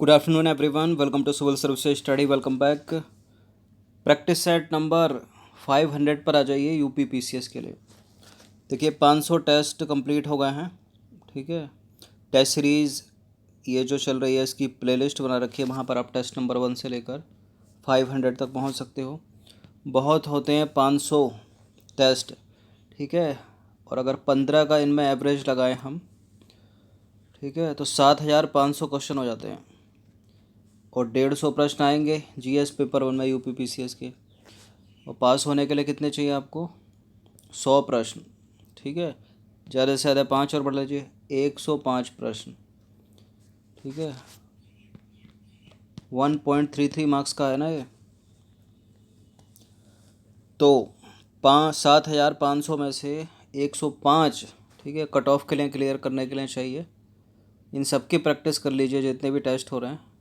Good afternoon everyone, welcome to civil services study. Welcome back. Practice set number 500 पर आ जाइए UP PCS के लिए। देखिए 500 टेस्ट कंप्लीट हो गए हैं। ठीक है, टेस्ट सीरीज़ ये जो चल रही है इसकी प्लेलिस्ट बना रखी है, वहाँ पर आप टेस्ट नंबर 1 से लेकर 500 तक पहुँच सकते हो। बहुत होते हैं 500 टेस्ट, ठीक है, और अगर 15 का इनमें एवरेज लगाएं हम, ठीक है, तो 7500 क्वेश्चन हो जाते हैं और 150 प्रश्न आएंगे जीएस पेपर 1 में यूपी पीसीएस के। और पास होने के लिए कितने चाहिए आपको? 100 प्रश्न। ठीक है, ज़्यादा से ज़्यादा 5 और बढ़ लीजिए, 105 प्रश्न। ठीक है, 1.33 मार्क्स का है ना ये। तो 7500 में से 105, ठीक है, कट ऑफ के लिए क्लियर करने के लिए चाहिए। इन सब की प्रैक्टिस कर लीजिए, जितने भी टेस्ट हो रहे हैं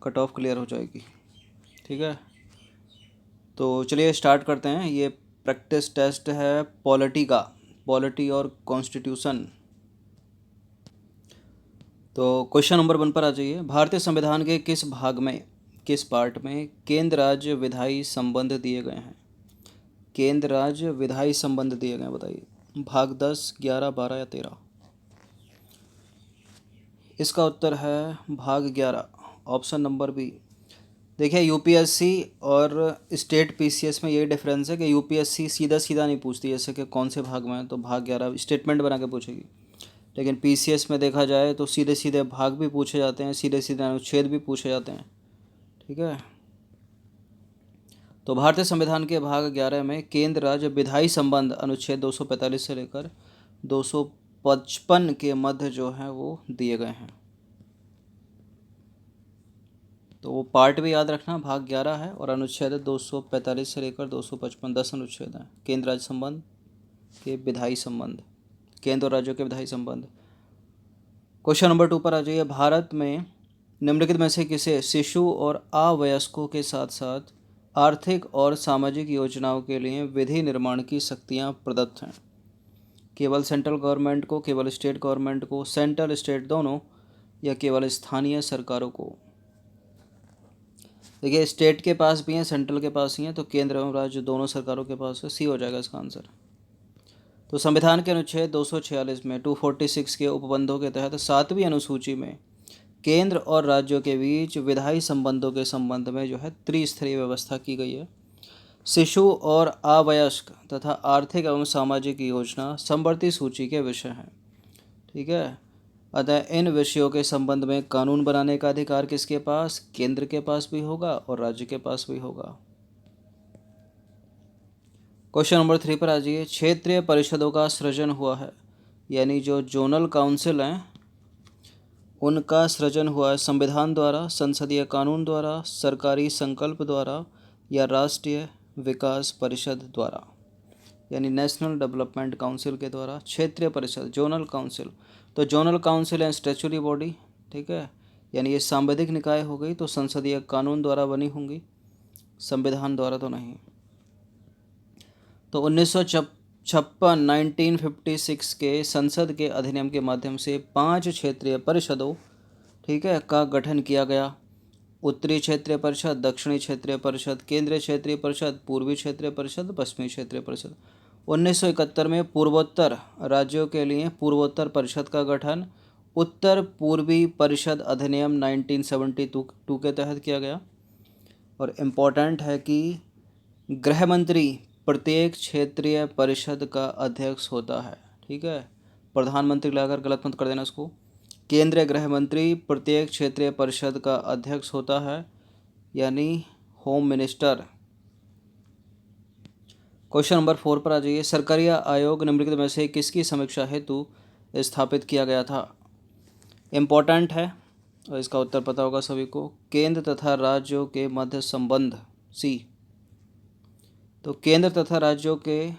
कट ऑफ क्लियर हो जाएगी। ठीक है, तो चलिए स्टार्ट करते हैं। ये प्रैक्टिस टेस्ट है पॉलिटी का, पॉलिटी और कॉन्स्टिट्यूशन। तो क्वेश्चन नंबर 1 पर आ जाइए। भारतीय संविधान के किस भाग में, किस पार्ट में केंद्र राज्य विधायी संबंध दिए गए हैं? केंद्र राज्य विधायी संबंध दिए गए हैं, बताइए। भाग 10, 11, 12 या 13? इसका उत्तर है भाग 11, ऑप्शन नंबर बी। देखिए यूपीएससी और स्टेट पीसीएस में ये डिफरेंस है कि यूपीएससी सीधा सीधा नहीं पूछती, जैसे कि कौन से भाग में है तो भाग 11 स्टेटमेंट बना के पूछेगी। लेकिन पीसीएस में देखा जाए तो सीधे सीधे भाग भी पूछे जाते हैं, सीधे सीधे अनुच्छेद भी पूछे जाते हैं। ठीक है, तो भारतीय संविधान के भाग 11 में केंद्र राज्य विधायी संबंध अनुच्छेद 245 से लेकर 255 के मध्य जो है वो दिए गए हैं। तो वो पार्ट भी याद रखना, भाग 11 है और अनुच्छेद 245 से लेकर 255, 10 अनुच्छेद हैं। केंद्र राज्य संबंध के विधायी संबंध, केंद्र और राज्यों के विधायी संबंध। क्वेश्चन नंबर 2 पर आ जाइए। भारत में निम्नलिखित में से किसे शिशु और अवयस्कों के साथ साथ आर्थिक और सामाजिक योजनाओं के लिए विधि निर्माण की शक्तियाँ प्रदत्त हैं? केवल सेंट्रल गवर्नमेंट को, केवल स्टेट गवर्नमेंट को, सेंट्रल स्टेट दोनों, या केवल स्थानीय सरकारों को? देखिए स्टेट के पास भी हैं, सेंट्रल के पास ही हैं, तो केंद्र एवं राज्य दोनों सरकारों के पास है। सी हो जाएगा इसका आंसर। तो संविधान के अनुच्छेद 246 में 246 के उपबंधों के तहत 7वीं अनुसूची में केंद्र और राज्यों के बीच विधायी संबंधों के संबंध में जो है त्रिस्तरीय व्यवस्था की गई है। शिशु और अवयस्क तथा आर्थिक एवं सामाजिक योजना समवर्ती सूची के विषय हैं। ठीक है, अतः इन विषयों के संबंध में कानून बनाने का अधिकार किसके पास? केंद्र के पास भी होगा और राज्य के पास भी होगा। क्वेश्चन नंबर 3 पर आ जाइए। क्षेत्रीय परिषदों का सृजन हुआ है, यानी जो जोनल काउंसिल हैं उनका सृजन हुआ है संविधान द्वारा, संसदीय कानून द्वारा, सरकारी संकल्प द्वारा, या राष्ट्रीय विकास परिषद द्वारा, यानी नेशनल डेवलपमेंट काउंसिल के द्वारा। क्षेत्रीय परिषद, जोनल काउंसिल, तो जोनल काउंसिल है स्टैच्यूटरी बॉडी। ठीक है, यानी ये सांविधिक निकाय हो गई, तो संसदीय कानून द्वारा बनी होंगी, संविधान द्वारा तो नहीं। तो 1956 1956 के संसद के अधिनियम के माध्यम से 5 क्षेत्रीय परिषदों, ठीक है, का गठन किया गया। उत्तरी क्षेत्रीय परिषद, दक्षिणी क्षेत्रीय परिषद, केंद्रीय क्षेत्रीय परिषद, पूर्वी क्षेत्रीय परिषद, पश्चिमी क्षेत्रीय परिषद। 1971 में पूर्वोत्तर राज्यों के लिए पूर्वोत्तर परिषद का गठन उत्तर पूर्वी परिषद अधिनियम 1972 के तहत किया गया। और इम्पोर्टेंट है कि गृह मंत्री प्रत्येक क्षेत्रीय परिषद का अध्यक्ष होता है। ठीक है, प्रधानमंत्री लाकर गलत मत कर देना इसको। केंद्रीय गृह मंत्री प्रत्येक क्षेत्रीय परिषद का अध्यक्ष होता है, यानी होम मिनिस्टर। क्वेश्चन नंबर 4 पर आ जाइए। सरकारी आयोग निम्नलिखित में से किसकी समीक्षा हेतु स्थापित किया गया था? इम्पोर्टेंट है और इसका उत्तर पता होगा सभी को। केंद्र तथा राज्यों के मध्य संबंध, सी। तो केंद्र तथा राज्यों के,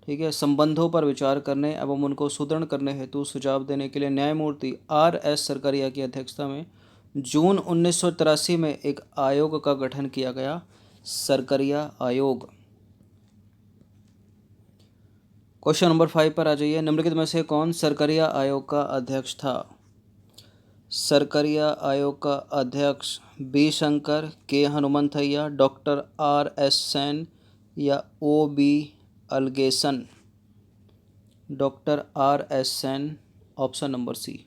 ठीक है, संबंधों पर विचार करने एवं उनको सुदृढ़ करने हेतु सुझाव देने के लिए न्यायमूर्ति R.S. सरकारिया की अध्यक्षता में जून 1983 में एक आयोग का गठन किया गया, सरकारिया आयोग। क्वेश्चन नंबर 5 पर आ जाइए। निम्नलिखित में से कौन सरकारिया आयोग का अध्यक्ष था? सरकरिया आयोग का अध्यक्ष B Shankar, K Hanumanthaiah, doctor R S Sen या O B Alagesan? Doctor R S Sen, option number C.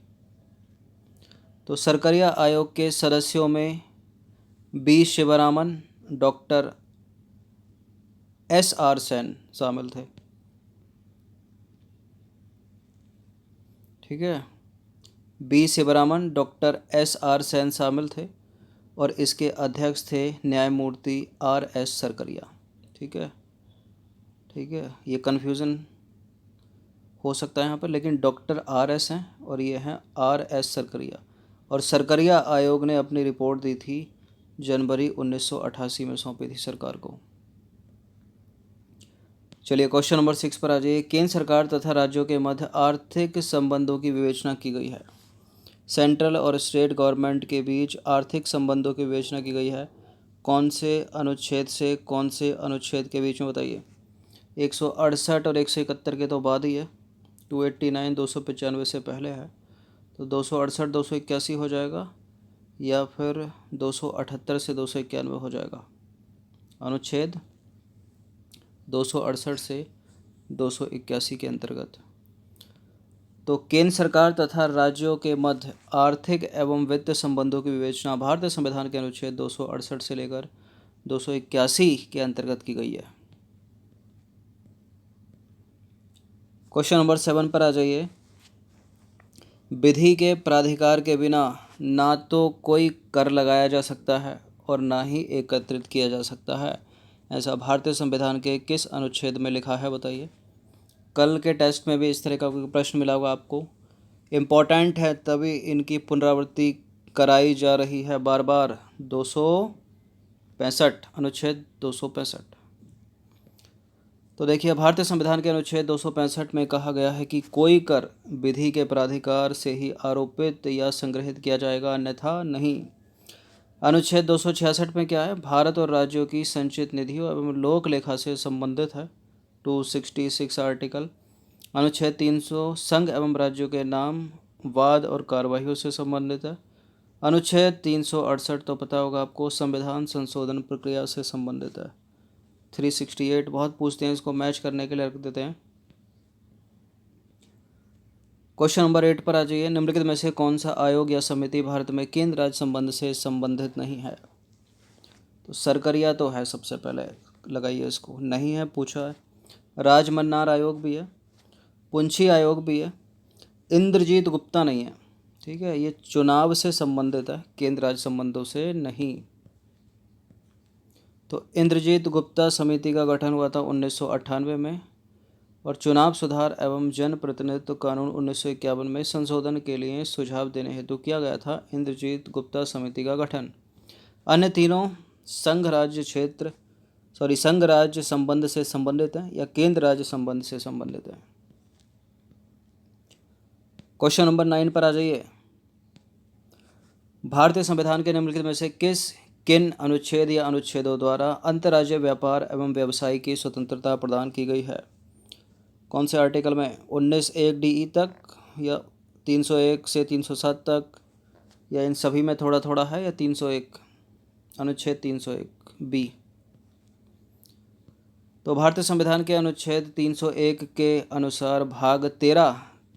तो सरकरिया आयोग के सदस्यों में B Sivaraman, doctor S R Sen शामिल थे। ठीक है, B Sivaraman, doctor S R Sen शामिल थे और इसके अध्यक्ष थे न्यायमूर्ति आर एस सरकरिया। ठीक है, ठीक है, ये कन्फ्यूज़न हो सकता है यहाँ पर, लेकिन डॉक्टर आर एस हैं और ये हैं आर एस सरकरिया। और सरकरिया आयोग ने अपनी रिपोर्ट दी थी जनवरी 1988 में, सौंपी थी सरकार को। चलिए क्वेश्चन नंबर 6 पर आ जाइए। केंद्र सरकार तथा राज्यों के मध्य आर्थिक संबंधों की विवेचना की गई है। सेंट्रल और स्टेट गवर्नमेंट के बीच आर्थिक संबंधों की विवेचना की गई है। कौन से अनुच्छेद से कौन से अनुच्छेद के बीच में, बताइए। 168 और 171 के तो बाद ही है। 289 295 से पहले है, तो 268 281 हो जाएगा या फिर 278 से 291 हो जाएगा। अनुच्छेद 268 से 281 के अंतर्गत। तो केंद्र सरकार तथा राज्यों के मध्य आर्थिक एवं वित्त संबंधों की विवेचना भारतीय संविधान के अनुच्छेद 268 से लेकर 281 के अंतर्गत की गई है। क्वेश्चन नंबर 7 पर आ जाइए। विधि के प्राधिकार के बिना ना तो कोई कर लगाया जा सकता है और ना ही एकत्रित किया जा सकता है, ऐसा भारतीय संविधान के किस अनुच्छेद में लिखा है, बताइए। कल के टेस्ट में भी इस तरह का कोई प्रश्न मिला होगा आपको, इम्पोर्टेंट है तभी इनकी पुनरावृत्ति कराई जा रही है बार बार। 265, अनुच्छेद 265। तो देखिए, भारतीय संविधान के अनुच्छेद 265 में कहा गया है कि कोई कर विधि के प्राधिकार से ही आरोपित या संग्रहित किया जाएगा, अन्यथा नहीं। अनुच्छेद 266 में क्या है, भारत और राज्यों की संचित निधियों एवं लोक लेखा से संबंधित है। 266 आर्टिकल। अनुच्छेद 300 संघ एवं राज्यों के नाम, वाद और कार्यवाहियों से संबंधित है। अनुच्छेद 368 तो पता होगा आपको, संविधान संशोधन प्रक्रिया से संबंधित है। 368 बहुत पूछते हैं, इसको मैच करने के लिए रख देते हैं। क्वेश्चन नंबर 8 पर आ जाइए। निम्नलिखित में से कौन सा आयोग या समिति भारत में केंद्र राज्य संबंध से संबंधित नहीं है? तो सरकरिया तो है, सबसे पहले लगाइए इसको, नहीं है पूछा है। राजमन्नार आयोग भी है, पुंछी आयोग भी है, इंद्रजीत गुप्ता नहीं है। ठीक है, ये चुनाव से संबंधित है, केंद्र राज्य संबंधों से नहीं। तो इंद्रजीत गुप्ता समिति का गठन हुआ था 1998 में और चुनाव सुधार एवं जन प्रतिनिधित्व कानून 1951 में संशोधन के लिए सुझाव देने हेतु किया गया था इंद्रजीत गुप्ता समिति का गठन। अन्य तीनों संघ राज्य संबंध से संबंधित हैं या केंद्र राज्य संबंध से संबंधित हैं। क्वेश्चन नंबर 9 पर आ जाइए। भारतीय संविधान के निम्नलिखित में से किन अनुच्छेद या अनुच्छेदों द्वारा अंतर्राज्यीय व्यापार एवं व्यवसाय की स्वतंत्रता प्रदान की गई है? कौन से आर्टिकल में? 19(1) DE तक या 301 से 307 तक, या इन सभी में थोड़ा थोड़ा है, या 301, अनुच्छेद 301 बी। तो भारतीय संविधान के अनुच्छेद 301 के अनुसार भाग 13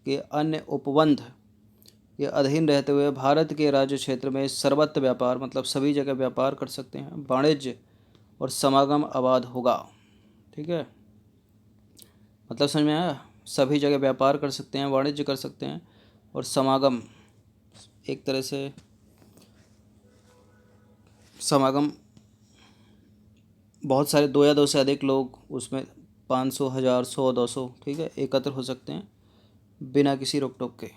के अन्य उपबंध के अधीन रहते हुए भारत के राज्य क्षेत्र में सर्वत्र व्यापार, मतलब सभी जगह व्यापार कर सकते हैं, वाणिज्य और समागम आबाद होगा। ठीक है, मतलब समझ में आया, सभी जगह व्यापार कर सकते हैं, वाणिज्य कर सकते हैं और समागम, एक तरह से समागम, बहुत सारे, 2 या 2 से अधिक लोग उसमें 500, 1000, 100, 200, ठीक है, एकत्र हो सकते हैं बिना किसी रोक टोक के।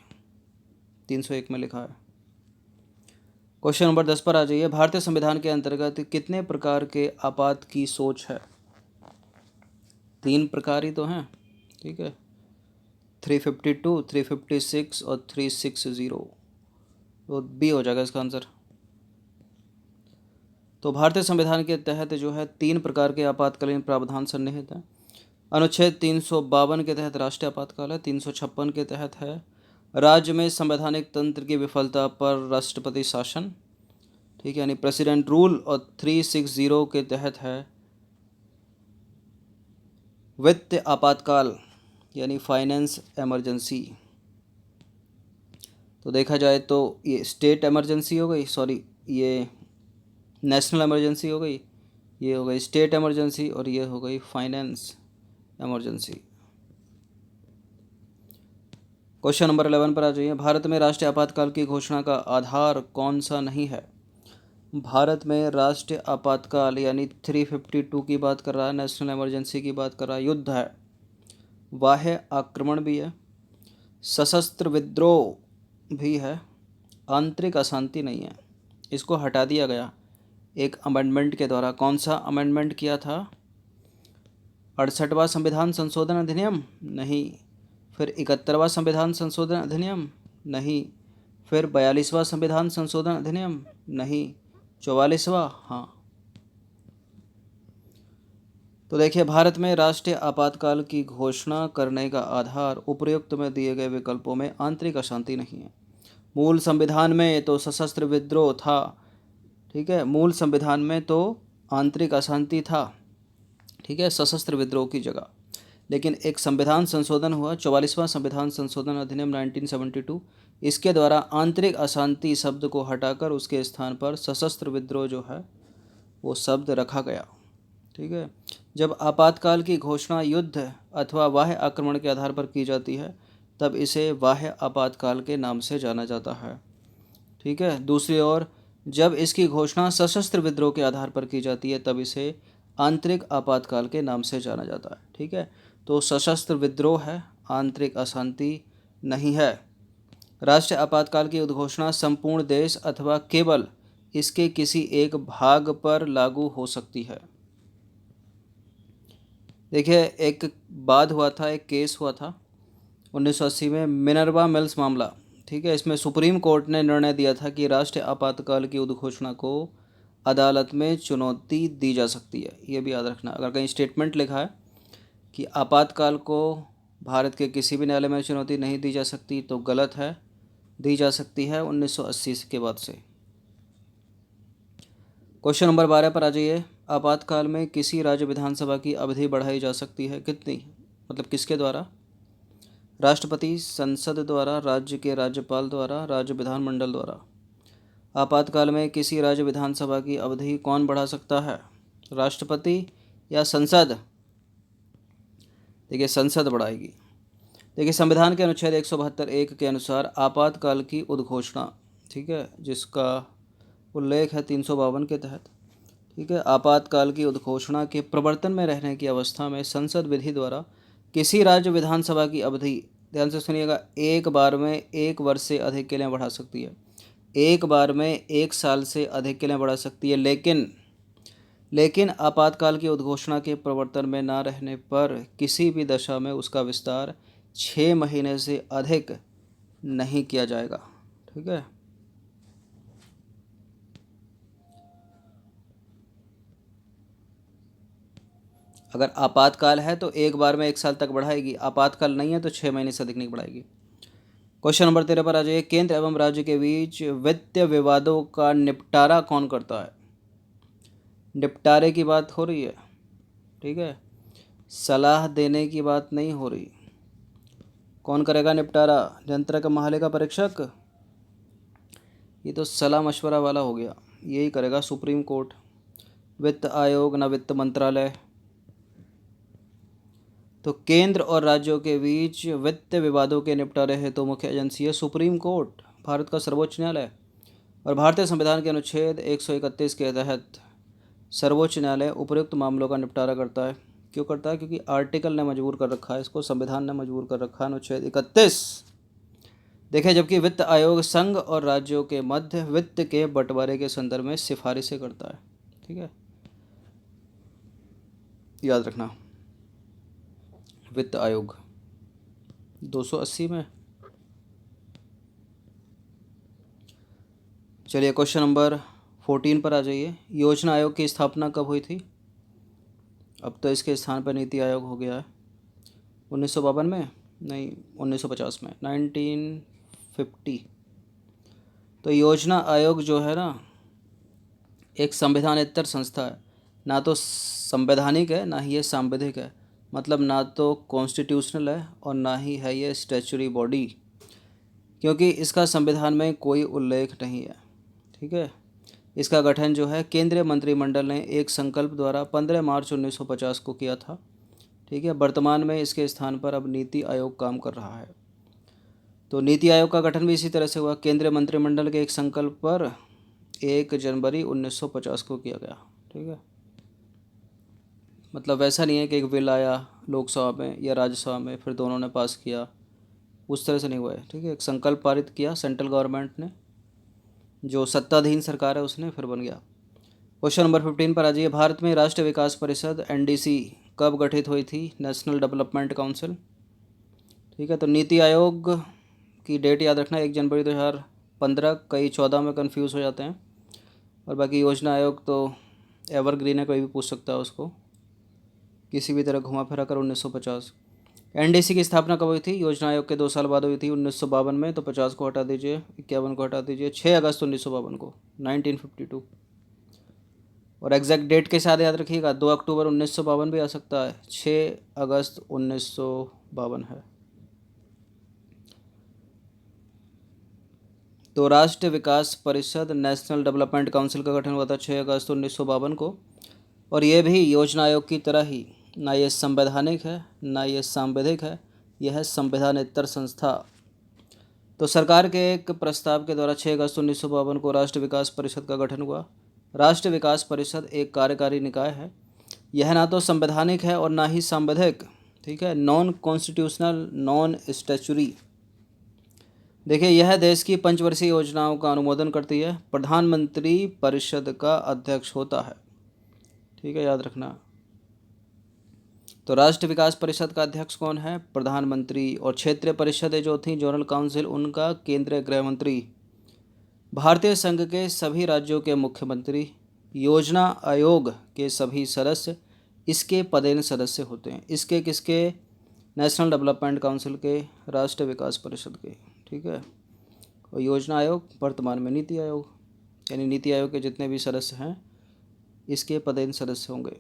301 में लिखा है। क्वेश्चन नंबर 10 पर आ जाइए। भारतीय संविधान के अंतर्गत कितने प्रकार के आपात की सोच है? 3 प्रकार ही तो हैं। ठीक है, 352, 356 और 360, तो बी हो जाएगा इसका आंसर। तो भारतीय संविधान के तहत जो है 3 प्रकार के आपातकालीन प्रावधान सन्निहित हैं। अनुच्छेद 352 के तहत राष्ट्रीय आपातकाल है, 356 के तहत है राज्य में संवैधानिक तंत्र की विफलता पर राष्ट्रपति शासन, ठीक है, यानी प्रेसिडेंट रूल। और 360 के तहत है वित्त आपातकाल यानी फाइनेंस इमरजेंसी। तो देखा जाए तो ये स्टेट इमरजेंसी हो गई, सॉरी ये नेशनल इमरजेंसी हो गई, ये हो गई स्टेट इमरजेंसी, और ये हो गई फाइनेंस इमरजेंसी। क्वेश्चन नंबर 11 पर आ जाइए। भारत में राष्ट्रीय आपातकाल की घोषणा का आधार कौन सा नहीं है? भारत में राष्ट्रीय आपातकाल यानी 352 की बात कर रहा है, नेशनल इमरजेंसी की बात कर रहा है, युद्ध है, बाह्य आक्रमण भी है, सशस्त्र विद्रोह भी है, आंतरिक अशांति नहीं है। इसको हटा दिया गया एक अमेंडमेंट के द्वारा। कौन सा अमेंडमेंट किया था? 68वां संविधान संशोधन अधिनियम? नहीं। फिर 71वां संविधान संशोधन अधिनियम? नहीं। फिर 42वां संविधान संशोधन अधिनियम? नहीं। 44वां? हाँ। तो देखिए, भारत में राष्ट्रीय आपातकाल की घोषणा करने का आधार उपर्युक्त में दिए गए विकल्पों में आंतरिक अशांति नहीं है। मूल संविधान में तो सशस्त्र विद्रोह था, ठीक है, मूल संविधान में तो आंतरिक अशांति था, ठीक है, सशस्त्र विद्रोह की जगह। लेकिन एक संविधान संशोधन हुआ, 44वां संविधान संशोधन अधिनियम 1972। इसके द्वारा आंतरिक अशांति शब्द को हटाकर उसके स्थान पर सशस्त्र विद्रोह जो है वो शब्द रखा गया, ठीक है। जब आपातकाल की घोषणा युद्ध अथवा बाह्य आक्रमण के आधार पर की जाती है तब इसे बाह्य आपातकाल के नाम से जाना जाता है, ठीक है। दूसरी ओर जब इसकी घोषणा सशस्त्र विद्रोह के आधार पर की जाती है तब इसे आंतरिक आपातकाल के नाम से जाना जाता है, ठीक है। तो सशस्त्र विद्रोह है, आंतरिक अशांति नहीं है। राष्ट्रीय आपातकाल की उद्घोषणा संपूर्ण देश अथवा केवल इसके किसी एक भाग पर लागू हो सकती है। देखिए, एक बाद हुआ था, एक केस हुआ था 1980 में, मिनर्वा मिल्स मामला, ठीक है। इसमें सुप्रीम कोर्ट ने निर्णय दिया था कि राष्ट्रीय आपातकाल की उद्घोषणा को अदालत में चुनौती दी जा सकती है। ये भी याद रखना, अगर कहीं स्टेटमेंट लिखा है कि आपातकाल को भारत के किसी भी न्यायालय में चुनौती नहीं दी जा सकती तो गलत है, दी जा सकती है 1980 के बाद से। क्वेश्चन नंबर 12 पर आ जाइए। आपातकाल में किसी राज्य विधानसभा की अवधि बढ़ाई जा सकती है, कितनी, मतलब किसके द्वारा? राष्ट्रपति, संसद द्वारा, राज्य के राज्यपाल द्वारा, राज्य विधानमंडल द्वारा। आपातकाल में किसी राज्य विधानसभा की अवधि कौन बढ़ा सकता है? राष्ट्रपति या संसद? देखिए, संसद बढ़ाएगी। देखिए, संविधान के अनुच्छेद 172(1) के अनुसार आपातकाल की उद्घोषणा, ठीक है, जिसका उल्लेख है 352 के तहत, ठीक है, आपातकाल की उद्घोषणा के प्रवर्तन में रहने की अवस्था में संसद विधि द्वारा किसी राज्य विधानसभा की अवधि, ध्यान से सुनिएगा, एक बार में 1 वर्ष से अधिक के लिए बढ़ा सकती है, एक बार में 1 साल से अधिक के लिए बढ़ा सकती है। लेकिन आपातकाल की उद्घोषणा के प्रवर्तन में ना रहने पर किसी भी दशा में उसका विस्तार 6 महीने से अधिक नहीं किया जाएगा, ठीक है। अगर आपातकाल है तो एक बार में 1 साल तक बढ़ाएगी, आपातकाल नहीं है तो 6 महीने से अधिक नहीं बढ़ाएगी। क्वेश्चन नंबर 13 पर आ जाइए। केंद्र एवं राज्य के बीच वित्तीय विवादों का निपटारा कौन करता है? निपटारे की बात हो रही है, ठीक है, सलाह देने की बात नहीं हो रही। कौन करेगा निपटारा? यंत्र का महालेखा परीक्षक? ये तो सलाह मशवरा वाला हो गया, यही करेगा सुप्रीम कोर्ट। वित्त आयोग ना वित्त मंत्रालय। तो केंद्र और राज्यों के बीच वित्त विवादों के निपटारे हेतु मुख्य एजेंसी है सुप्रीम कोर्ट, भारत का सर्वोच्च न्यायालय। और भारतीय संविधान के अनुच्छेद 131 के तहत सर्वोच्च न्यायालय उपयुक्त मामलों का निपटारा करता है। क्यों करता है? क्योंकि आर्टिकल ने मजबूर कर रखा है इसको, संविधान ने मजबूर कर रखा है, अनुच्छेद 31। देखें, जबकि वित्त आयोग संघ और राज्यों के मध्य वित्त के बंटवारे के संदर्भ में सिफारिशें करता है, ठीक है, याद रखना। वित्त आयोग 280 में। चलिए, क्वेश्चन नंबर 14 पर आ जाइए। योजना आयोग की स्थापना कब हुई थी? अब तो इसके स्थान पर नीति आयोग हो गया है। 1952 में? नहीं, 1950 में, 50। तो योजना आयोग जो है ना एक संविधानेतर संस्था है, ना तो संवैधानिक है ना ही ये सांविधिक है, मतलब ना तो कॉन्स्टिट्यूशनल है और ना ही है ये स्टैच्यूटरी बॉडी, क्योंकि इसका संविधान में कोई उल्लेख नहीं है। ठीक है। इसका गठन जो है केंद्रीय मंत्रिमंडल ने एक संकल्प द्वारा 15 मार्च 1950 को किया था। ठीक है। वर्तमान में इसके स्थान पर अब नीति आयोग काम कर रहा है। तो नीति आयोग का गठन भी इसी तरह से हुआ, केंद्रीय मंत्रिमंडल के एक संकल्प पर 1 जनवरी 1950 को किया गया। ठीक है। मतलब वैसा नहीं है कि एक बिल आया लोकसभा में या राज्यसभा में फिर दोनों ने पास किया, उस तरह से नहीं हुआ है। ठीक है। एक संकल्प पारित किया सेंट्रल गवर्नमेंट ने, जो सत्ताधीन सरकार है उसने, फिर बन गया। क्वेश्चन नंबर 15 पर आ जाइए। भारत में राष्ट्रीय विकास परिषद NDC कब गठित हुई थी? National development council. ठीक है। तो नीति आयोग की डेट याद रखना 1 जनवरी 2015। कई 14 में कन्फ्यूज़ हो जाते हैं। और बाकी योजना आयोग तो एवरग्रीन है, कोई भी पूछ सकता है उसको किसी भी तरह घुमा फिरा कर। 1950। NDC की स्थापना कब हुई थी? योजना आयोग के 2 साल बाद हुई थी 1952 में। तो 50 को हटा दीजिए, 51 को हटा दीजिए, 6 अगस्त 1952 को, 1952। और एग्जैक्ट डेट के साथ याद रखिएगा, 2 अक्टूबर 1952 भी आ सकता है, 6 अगस्त 1952 है। तो राष्ट्रीय विकास परिषद नेशनल डेवलपमेंट काउंसिल का गठन हुआ था 6 अगस्त 1952 को। और ये भी योजना आयोग की तरह ही ना ये संवैधानिक है ना ये सांविधिक है, यह है संविधानेतर संस्था। तो सरकार के एक प्रस्ताव के द्वारा 6 अगस्त 1952 को राष्ट्रीय विकास परिषद का गठन हुआ। राष्ट्रीय विकास परिषद एक कार्यकारी निकाय है। यह ना तो संवैधानिक है और ना ही सांविधिक। ठीक है। Non constitutional, non statutory. देखिए, यह देश की पंचवर्षीय योजनाओं का अनुमोदन करती है। प्रधानमंत्री परिषद का अध्यक्ष होता है। ठीक है, याद रखना। तो राष्ट्रीय विकास परिषद का अध्यक्ष कौन है? प्रधानमंत्री। और क्षेत्रीय परिषदें जो थी, जोनल काउंसिल, उनका केंद्रीय गृह मंत्री। भारतीय संघ के सभी राज्यों के मुख्यमंत्री, योजना आयोग के सभी सदस्य इसके पदेन सदस्य होते हैं। इसके किसके? नेशनल डेवलपमेंट काउंसिल के, राष्ट्रीय विकास परिषद के। ठीक है। और योजना आयोग वर्तमान में नीति आयोग, यानी नीति आयोग के जितने भी सदस्य हैं इसके पदेन सदस्य होंगे।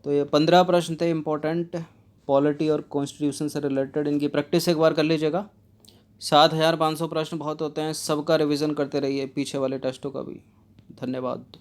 तो ये 15 प्रश्न थे इम्पोर्टेंट, पॉलिटी और कॉन्स्टिट्यूशन से रिलेटेड। इनकी प्रैक्टिस एक बार कर लीजिएगा। 7500 प्रश्न बहुत होते हैं, सबका रिवीजन करते रहिए, पीछे वाले टेस्टों का भी। धन्यवाद।